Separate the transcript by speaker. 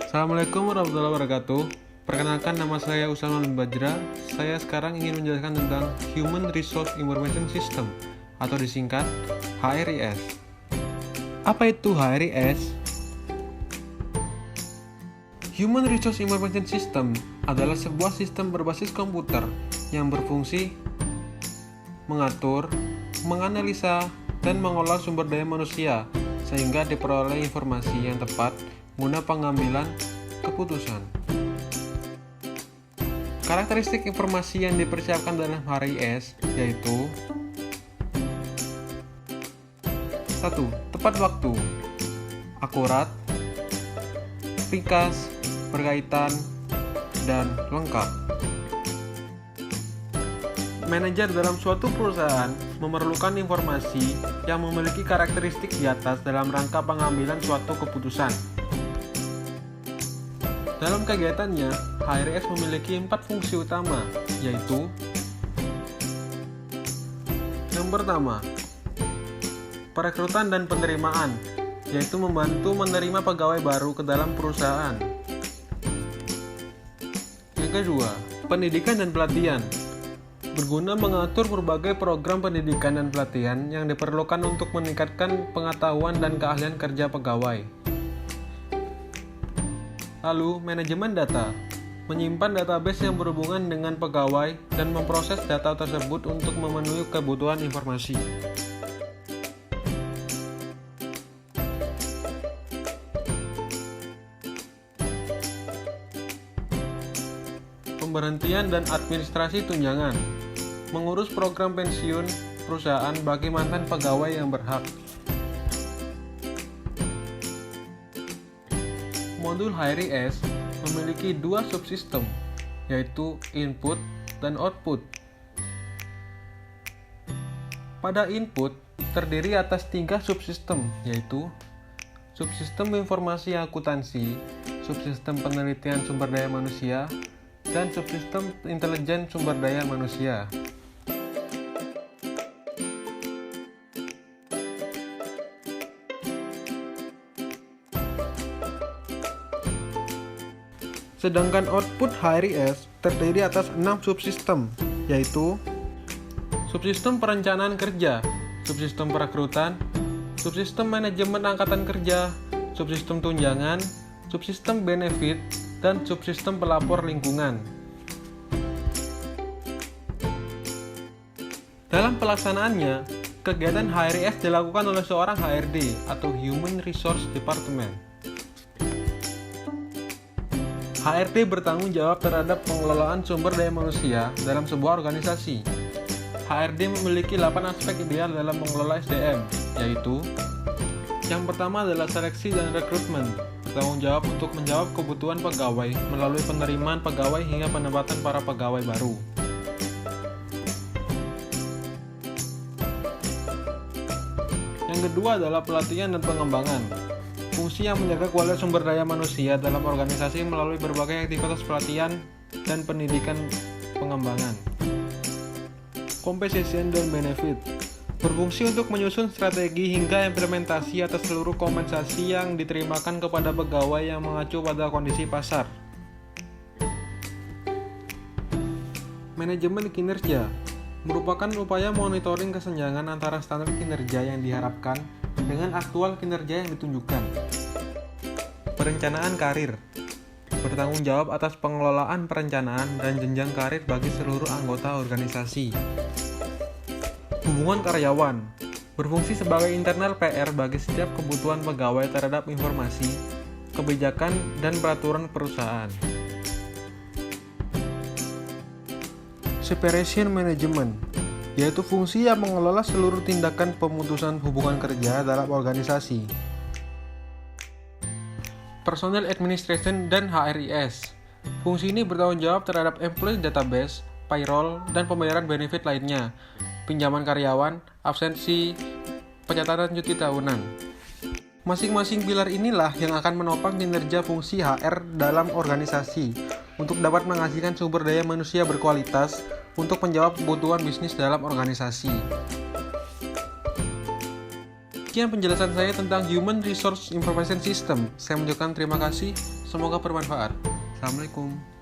Speaker 1: Assalamualaikum warahmatullahi wabarakatuh. Perkenalkan, nama saya Usama bin Bajra. Saya sekarang ingin menjelaskan tentang Human Resource Information System atau disingkat HRIS. Apa itu HRIS? Human Resource Information System adalah sebuah sistem berbasis komputer yang berfungsi mengatur, menganalisa, dan mengolah sumber daya manusia sehingga diperoleh informasi yang tepat guna pengambilan keputusan. Karakteristik informasi yang dipersiapkan dalam HRIS yaitu 1. Tepat waktu, akurat, ringkas, berkaitan, dan lengkap. Manajer dalam suatu perusahaan memerlukan informasi yang memiliki karakteristik di atas dalam rangka pengambilan suatu keputusan. Dalam kegiatannya, HRIS memiliki 4 fungsi utama, yaitu yang pertama, perekrutan dan penerimaan, yaitu membantu menerima pegawai baru ke dalam perusahaan. Yang kedua, pendidikan dan pelatihan, berguna mengatur berbagai program pendidikan dan pelatihan yang diperlukan untuk meningkatkan pengetahuan dan keahlian kerja pegawai. Lalu, manajemen data, menyimpan database yang berhubungan dengan pegawai dan memproses data tersebut untuk memenuhi kebutuhan informasi. Pemberhentian dan administrasi tunjangan, mengurus program pensiun perusahaan bagi mantan pegawai yang berhak. Modul HRIS memiliki 2 subsistem, yaitu input dan output. Pada input, terdiri atas 3 subsistem, yaitu subsistem informasi akuntansi, subsistem penelitian sumber daya manusia, dan subsistem intelijen sumber daya manusia. Sedangkan output HRIS terdiri atas 6 subsistem, yaitu subsistem perencanaan kerja, subsistem perekrutan, subsistem manajemen angkatan kerja, subsistem tunjangan, subsistem benefit, dan subsistem pelapor lingkungan. Dalam pelaksanaannya, kegiatan HRIS dilakukan oleh seorang HRD atau Human Resource Department. HRD bertanggung jawab terhadap pengelolaan sumber daya manusia dalam sebuah organisasi. HRD memiliki 8 aspek ideal dalam mengelola SDM, yaitu yang pertama adalah seleksi dan rekrutmen, bertanggung jawab untuk menjawab kebutuhan pegawai melalui penerimaan pegawai hingga penempatan para pegawai baru. Yang kedua adalah pelatihan dan pengembangan. Fungsi yang menjaga kualitas sumber daya manusia dalam organisasi melalui berbagai aktivitas pelatihan dan pendidikan pengembangan. Compensation dan benefit, berfungsi untuk menyusun strategi hingga implementasi atas seluruh kompensasi yang diterimakan kepada pegawai yang mengacu pada kondisi pasar. Manajemen kinerja, merupakan upaya monitoring kesenjangan antara standar kinerja yang diharapkan dengan aktual kinerja yang ditunjukkan. Perencanaan karir, bertanggung jawab atas pengelolaan perencanaan dan jenjang karir bagi seluruh anggota organisasi. Hubungan karyawan, berfungsi sebagai internal PR bagi setiap kebutuhan pegawai terhadap informasi, kebijakan, dan peraturan perusahaan. Separation management, yaitu fungsi yang mengelola seluruh tindakan pemutusan hubungan kerja dalam organisasi. Personal administration dan HRIS, fungsi ini bertanggung jawab terhadap employee database, payroll, dan pembayaran benefit lainnya, pinjaman karyawan, absensi, pencatatan cuti tahunan. Masing-masing pilar inilah yang akan menopang kinerja fungsi HR dalam organisasi untuk dapat menghasilkan sumber daya manusia berkualitas untuk menjawab kebutuhan bisnis dalam organisasi. Demikian penjelasan saya tentang Human Resource Information System. Saya mengucapkan terima kasih, semoga bermanfaat. Assalamualaikum.